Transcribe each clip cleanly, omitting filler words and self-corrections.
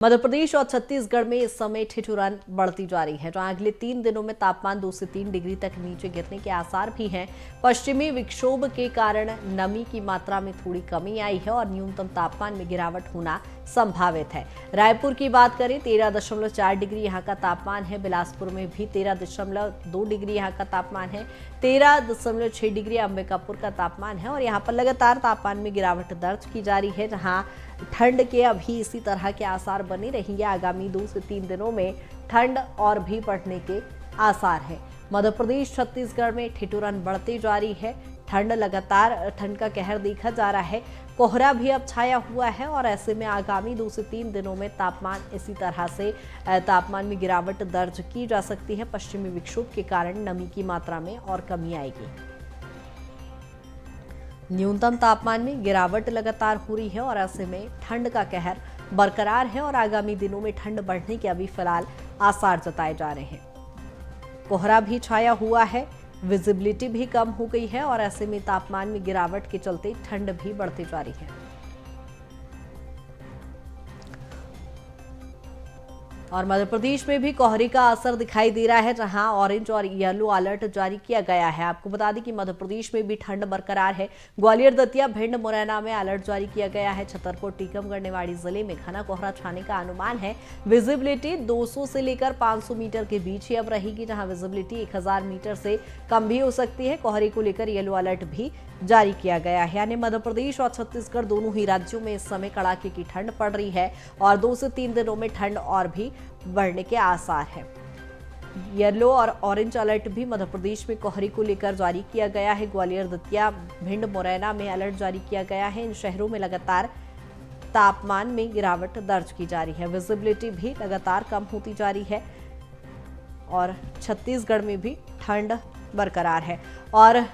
मध्य प्रदेश और छत्तीसगढ़ में इस समय ठिठुरन बढ़ती जा रही है, जहां अगले 3 दिनों में तापमान 2 से 3 डिग्री तक नीचे गिरने के आसार भी हैं। पश्चिमी विक्षोभ के कारण नमी की मात्रा में थोड़ी कमी आई है और न्यूनतम तापमान में गिरावट होना संभावित है। रायपुर की बात करें, 13.4 डिग्री यहाँ का तापमान है। बिलासपुर में भी 13.2 डिग्री यहाँ का तापमान है। 13.6 डिग्री अंबिकापुर का तापमान है और यहाँ पर लगातार तापमान में गिरावट दर्ज की जा रही है, जहाँ ठंड के अभी इसी तरह के आसार बने रहेंगे। आगामी 2 से 3 दिनों में ठंड और भी बढ़ने के आसार हैं। मध्य प्रदेश छत्तीसगढ़ में ठिठुरन बढ़ती जा रही है। लगातार ठंड का कहर देखा जा रहा है। कोहरा भी अब छाया हुआ है और ऐसे में आगामी 2 से 3 दिनों में तापमान इसी तरह से तापमान में गिरावट दर्ज की जा सकती है। पश्चिमी विक्षोभ के कारण नमी की मात्रा में और कमी आएगी। न्यूनतम तापमान में गिरावट लगातार हो रही है और ऐसे में ठंड का कहर बरकरार है और आगामी दिनों में ठंड बढ़ने के अभी फिलहाल आसार जताए जा रहे हैं। कोहरा भी छाया हुआ है, विजिबिलिटी भी कम हो गई है और ऐसे में तापमान में गिरावट के चलते ठंड भी बढ़ती जा रही है। और मध्य प्रदेश में भी कोहरे का असर दिखाई दे रहा है, जहां ऑरेंज और येलो अलर्ट जारी किया गया है। आपको बता दें कि मध्य प्रदेश में भी ठंड बरकरार है। ग्वालियर, दतिया, भिंड, मुरैना में अलर्ट जारी किया गया है। छतरपुर, टीकमगढ़, निवाड़ी जिले में घना कोहरा छाने का अनुमान है। विजिबिलिटी 200 से लेकर 500 मीटर के बीच ही अब रहेगी, जहां विजिबिलिटी 1000 मीटर से कम भी हो सकती है। कोहरे को लेकर येलो अलर्ट भी जारी किया गया है। यानी मध्य प्रदेश और छत्तीसगढ़ दोनों ही राज्यों में इस समय कड़ाके की ठंड पड़ रही है और 2 से 3 दिनों में ठंड और भी बढ़ने के आसार हैं। येलो और ऑरेंज अलर्ट भी मध्य प्रदेश में कोहरे को लेकर जारी किया गया है। ग्वालियर, दतिया, भिंड, मुरैना में अलर्ट जारी किया गया है। इन शहरों में लगातार तापमान में गिरावट दर्ज की जा रही है। विजिबिलिटी भी लगातार कम होती जा रही है और छत्तीसगढ़ में भी ठंड बरकरार है। और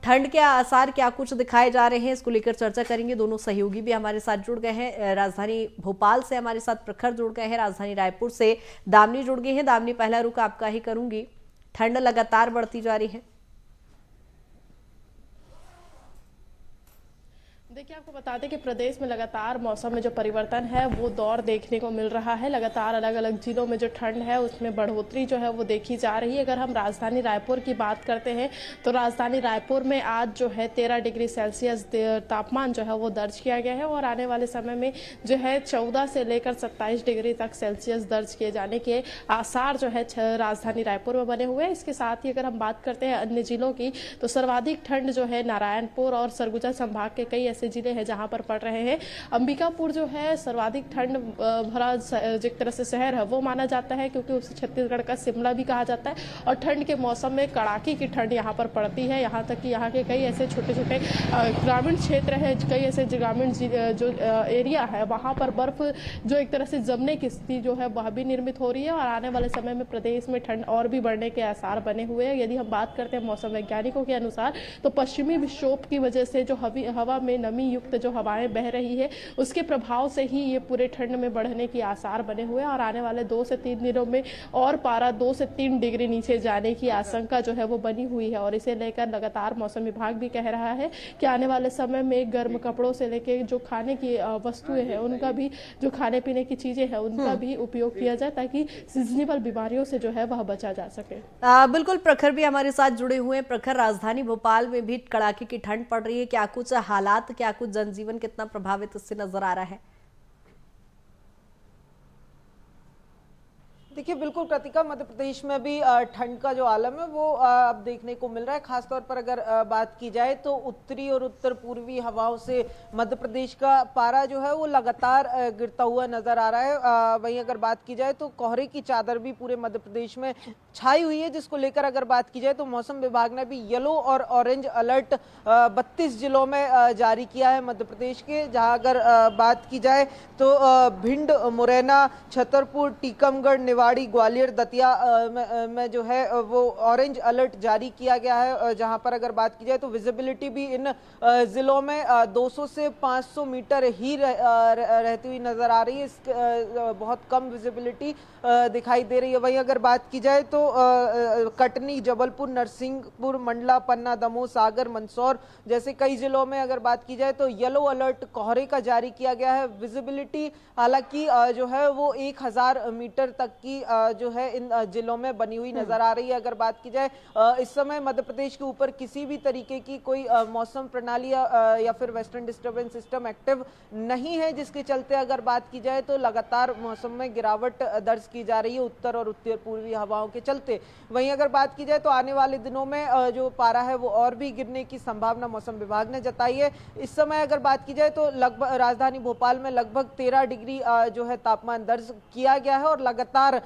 ठंड के आसार क्या कुछ दिखाए जा रहे हैं, इसको लेकर चर्चा करेंगे। दोनों सहयोगी भी हमारे साथ जुड़ गए हैं। राजधानी भोपाल से हमारे साथ प्रखर जुड़ गए हैं, राजधानी रायपुर से दामिनी जुड़ गए हैं। दामिनी, पहला रुख आपका ही करूंगी। ठंड लगातार बढ़ती जा रही है। देखिए, आपको बता दें कि प्रदेश में लगातार मौसम में जो परिवर्तन है वो दौर देखने को मिल रहा है। लगातार अलग अलग जिलों में जो ठंड है उसमें बढ़ोतरी जो है वो देखी जा रही है। अगर हम राजधानी रायपुर की बात करते हैं तो राजधानी रायपुर में आज जो है 13 डिग्री सेल्सियस तापमान जो है वो दर्ज किया गया है और आने वाले समय में जो है 14 से लेकर 27 डिग्री तक सेल्सियस दर्ज किए जाने के आसार जो है राजधानी रायपुर में बने हुए हैं। इसके साथ ही अगर हम बात करते हैं अन्य जिलों की तो सर्वाधिक ठंड जो है नारायणपुर और सरगुजा संभाग के कई ऐसे जिले हैं जहां पर पड़ रहे हैं। अंबिकापुर जो है सर्वाधिक ठंड भरा जिस तरह से शहर है वो माना जाता है, क्योंकि उसे छत्तीसगढ़ का शिमला भी कहा जाता है और ठंड के मौसम में कड़ाके की ठंड यहां पर पड़ती है। यहां तक कि यहां के कई ऐसे छोटे छोटे ग्रामीण क्षेत्र है, कई ऐसे ग्रामीण जो एरिया है वहां पर बर्फ जो एक तरह से जमने की स्थिति जो है वह भी निर्मित हो रही है और आने वाले समय में प्रदेश में ठंड और भी बढ़ने के आसार बने हुए हैं। यदि हम बात करते हैं मौसम वैज्ञानिकों के अनुसार तो पश्चिमी विक्षोभ की वजह से जो हवा में नमी युक्त जो हवाएं बह रही है उसके प्रभाव से ही ये पूरे ठंड में बढ़ने की आसार बने हुए हैं और आने वाले 2 से 3 दिनों में और पारा 2 से 3 डिग्री नीचे जाने की आशंका जो है वो बनी हुई है। और इसे लेकर लगातार मौसम विभाग भी कह रहा है कि आने वाले समय में गर्म कपड़ों से लेकर जो खाने की वस्तुएं हैं उनका भी, जो खाने पीने की चीजें हैं उनका भी उपयोग किया जाए ताकि सीजनेबल बीमारियों से जो है वह बचा जा सके। बिल्कुल, प्रखर भी हमारे साथ जुड़े हुए हैं। प्रखर, राजधानी भोपाल में भी कड़ाके की ठंड पड़ रही है, क्या कुछ हालात, क्या कुछ जनजीवन कितना प्रभावित इससे नजर आ रहा है? देखिए, बिल्कुल कृतिका, मध्य प्रदेश में भी ठंड का जो आलम है वो अब देखने को मिल रहा है। खासतौर पर अगर बात की जाए तो उत्तरी और उत्तर पूर्वी हवाओं से मध्य प्रदेश का पारा जो है वो लगातार गिरता हुआ नजर आ रहा है। वहीं अगर बात की जाए तो कोहरे की चादर भी पूरे मध्य प्रदेश में छाई हुई है, जिसको लेकर अगर बात की जाए तो मौसम विभाग ने भी येलो और ऑरेंज अलर्ट 32 जिलों में जारी किया है मध्य प्रदेश के। जहां अगर बात की जाए तो भिंड, मुरैना, छतरपुर, टीकमगढ़, निवाड़ी रेवाड़ी, ग्वालियर, दतिया में जो है वो ऑरेंज अलर्ट जारी किया गया है, जहां पर अगर बात की जाए तो विजिबिलिटी भी इन जिलों में 200 से 500 मीटर ही रहती हुई नजर आ रही है। बहुत कम विजिबिलिटी दिखाई दे रही है। वहीं अगर बात की जाए तो कटनी, जबलपुर, नरसिंहपुर, मंडला, पन्ना, दमोह, सागर, मंदसौर जैसे कई जिलों में अगर बात की जाए तो येलो अलर्ट कोहरे का जारी किया गया है। विजिबिलिटी हालांकि जो है वो 1000 मीटर तक की जो है इन जिलों में बनी हुई नजर आ रही है। अगर बात की जाए इस समय मध्य प्रदेश के ऊपर किसी भी तरीके की कोई मौसम प्रणाली या फिर वेस्टर्न डिस्टर्बेंस सिस्टम एक्टिव नहीं है, जिसके चलते अगर बात की जाए तो लगातार मौसम में गिरावट दर्ज की जा रही है उत्तर और उत्तर पूर्वी हवाओं के चलते। वहीं अगर बात की जाए तो आने वाले दिनों में जो पारा है वो और भी गिरने की संभावना मौसम विभाग ने जताई है। इस समय अगर बात की जाए तो लगभग राजधानी भोपाल में लगभग 13 डिग्री जो है तापमान दर्ज किया गया है और लगातार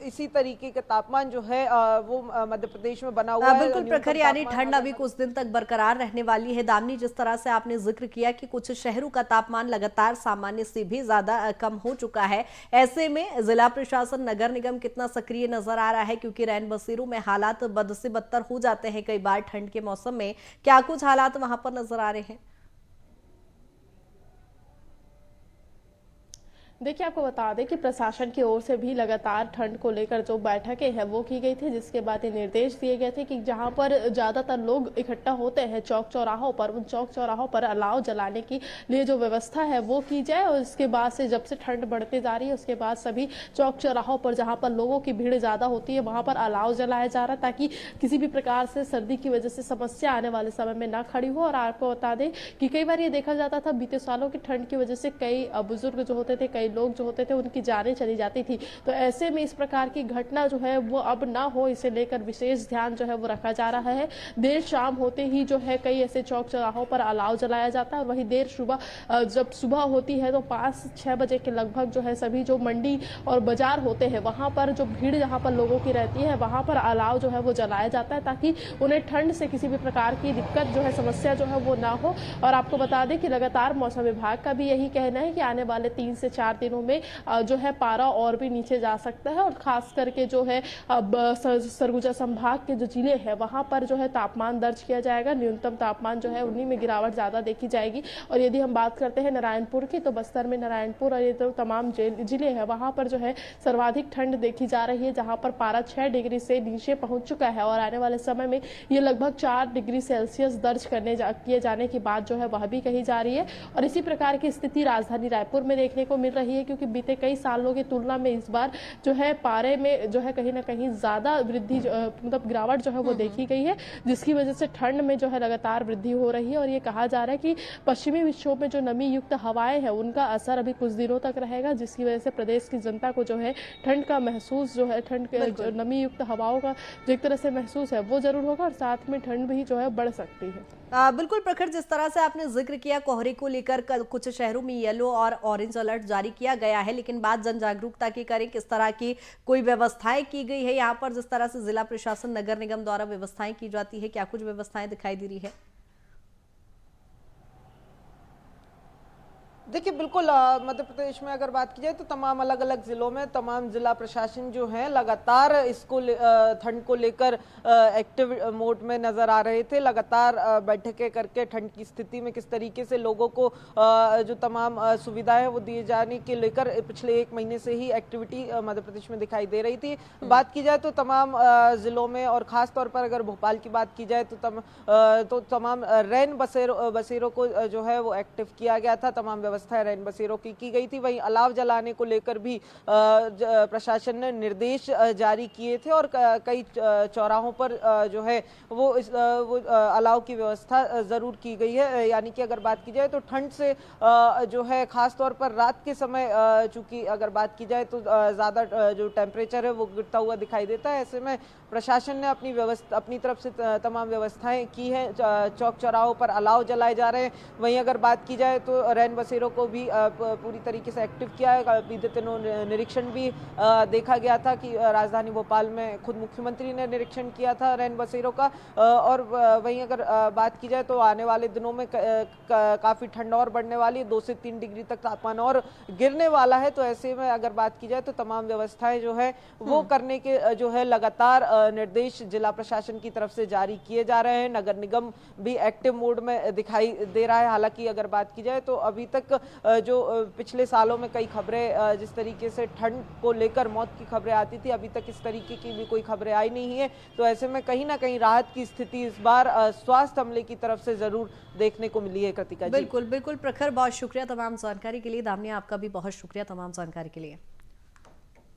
इसी तरीके का तापमान जो है वो मध्य प्रदेश में बना हुआ है। बिल्कुल प्रखर, यानी ठंड अभी कुछ दिन तक बरकरार रहने वाली है। दामिनी, जिस तरह से आपने जिक्र किया कि कुछ शहरों का तापमान लगातार सामान्य से भी ज्यादा कम हो चुका है, ऐसे में जिला प्रशासन, नगर निगम कितना सक्रिय नजर आ रहा है? क्योंकि रैन बसेरों में हालात बद से बदतर हो जाते हैं कई बार ठंड के मौसम में। क्या कुछ हालात वहां पर नजर आ रहे हैं? देखिए, आपको बता दें कि प्रशासन की ओर से भी लगातार ठंड को लेकर जो बैठकें हैं वो की गई थी, जिसके बाद ये निर्देश दिए गए थे कि जहां पर ज़्यादातर लोग इकट्ठा होते हैं चौक चौराहों पर, उन चौक चौराहों पर अलाव जलाने के लिए जो व्यवस्था है वो की जाए। और इसके बाद से जब से ठंड बढ़ती जा रही है उसके बाद सभी चौक चौराहों पर जहाँ पर लोगों की भीड़ ज़्यादा होती है वहाँ पर अलाव जलाया जा रहा है, ताकि किसी भी प्रकार से सर्दी की वजह से समस्या आने वाले समय में ना खड़ी हो। और आपको बता दें कि कई बार ये देखा जाता था बीते सालों की ठंड की वजह से कई बुजुर्ग जो होते थे, कई लोग जो होते थे, उनकी जानें चली जाती थी। तो ऐसे में इस प्रकार की घटना जो है वो अब ना हो, इसे लेकर विशेष ध्यान जो है वो रखा जा रहा है। देर शाम होते ही जो है कई ऐसे चौक चौराहों पर अलाव जलाया जाता है और वही देर सुबह जब सुबह होती है तो 5-6 बजे के लगभग जो है सभी जो मंडी और बाजार होते हैं वहां पर जो भीड़ जहां पर लोगों की रहती है वहां पर अलाव जो है वो जलाया जाता है, ताकि उन्हें ठंड से किसी भी प्रकार की दिक्कत जो है, समस्या जो है वो ना हो। और आपको बता दें कि लगातार मौसम विभाग का भी यही कहना है कि आने वाले 3 से 4 दिनों में जो है पारा और भी नीचे जा सकता है। और खास करके जो है अब सरगुजा संभाग के जो जिले हैं वहां पर जो है तापमान दर्ज किया जाएगा। न्यूनतम तापमान जो है उन्हीं में गिरावट ज्यादा देखी जाएगी। और यदि हम बात करते हैं नारायणपुर की, तो बस्तर में नारायणपुर और ये तो तमाम जिले हैं वहां पर जो है सर्वाधिक ठंड देखी जा रही है, जहां पर पारा 6 डिग्री से नीचे पहुंच चुका है और आने वाले समय में ये लगभग 4 डिग्री सेल्सियस दर्ज किए जाने की बात जो है वह भी कही जा रही है। और इसी प्रकार की स्थिति राजधानी रायपुर में देखने को मिल रही है, क्योंकि बीते कई सालों की तुलना में इस बार जो है पारे में जो है कहीं ना कहीं ज्यादा वृद्धि मतलब गिरावट जो है वो देखी गई है, जिसकी वजह से ठंड में जो है लगातार वृद्धि हो रही है। और ये कहा जा रहा है कि पश्चिमी विक्षोभ में जो नमी युक्त हवाएं हैं उनका असर अभी कुछ दिनों तक रहेगा, जिसकी वजह से प्रदेश की जनता को जो है ठंड का महसूस जो है, ठंड के नमी युक्त हवाओं का जो एक तरह से महसूस है वो जरूर होगा और साथ में ठंड भी जो है बढ़ सकती है। बिल्कुल प्रखर, जिस तरह से आपने जिक्र किया कोहरे को लेकर कल कुछ शहरों में येलो और ऑरेंज अलर्ट जारी किया गया है, लेकिन बात जन जागरूकता की करें, किस तरह की कोई व्यवस्थाएं की गई है यहाँ पर? जिस तरह से जिला प्रशासन, नगर निगम द्वारा व्यवस्थाएं की जाती है, क्या कुछ व्यवस्थाएं दिखाई दे रही है? देखिए बिल्कुल, मध्य प्रदेश में अगर बात की जाए तो तमाम अलग अलग जिलों में तमाम जिला प्रशासन जो है लगातार इसको ठंड को लेकर एक्टिव मोड में नजर आ रहे थे। लगातार बैठकें करके ठंड की स्थिति में किस तरीके से लोगों को जो तमाम सुविधाएं वो दिए जाने के लेकर पिछले 1 महीने से ही एक्टिविटी मध्य प्रदेश में दिखाई दे रही थी। बात की जाए तो तमाम जिलों में और खास तौर पर अगर भोपाल की बात की जाए तो तमाम रैन बसेरों को जो है वो एक्टिव किया गया था, तमाम व्यवस्था रैन बसेरों की गई थी। वहीं अलाव जलाने को लेकर भी प्रशासन ने निर्देश जारी किए थे और कई चौराहों पर जो है वो अलाव की व्यवस्था जरूर की गई है। यानी कि अगर बात की जाए तो ठंड से जो है खास तौर पर रात के समय चूंकि अगर बात की जाए तो ज्यादा जो टेम्परेचर है वो गिरता हुआ दिखाई देता है। ऐसे में प्रशासन ने अपनी तरफ से तमाम व्यवस्थाएं की हैं। चौक चौराहों पर अलाव जलाए जा रहे हैं। वहीं अगर बात की जाए तो रैन बसेरों कर्मचारियों को भी पूरी तरीके से एक्टिव किया है। बीते दिनों निरीक्षण भी देखा गया था कि राजधानी भोपाल में खुद मुख्यमंत्री ने निरीक्षण किया था रैन बसेरों का। और वहीं अगर बात की जाए तो आने वाले दिनों में काफ़ी ठंड और बढ़ने वाली है, 2 से 3 डिग्री तक तापमान और गिरने वाला है। तो ऐसे में अगर बात की जाए तो तमाम व्यवस्थाएं जो है वो करने के जो है लगातार निर्देश जिला प्रशासन की तरफ से जारी किए जा रहे हैं। नगर निगम भी एक्टिव मोड में दिखाई दे रहा है। हालांकि अगर बात की जाए तो अभी तक जो पिछले सालों में कई खबरें जिस तरीके से ठंड को लेकर मौत की खबरें आती थी, अभी तक इस तरीके की भी कोई खबरें आई नहीं है। तो ऐसे में कहीं ना कहीं राहत की स्थिति इस बार स्वास्थ्य अमले की तरफ से जरूर देखने को मिली है। कृतिका जी, बिल्कुल बिल्कुल प्रखर, बहुत शुक्रिया तमाम जानकारी के लिए। दामिनी, आपका भी बहुत शुक्रिया तमाम जानकारी के लिए।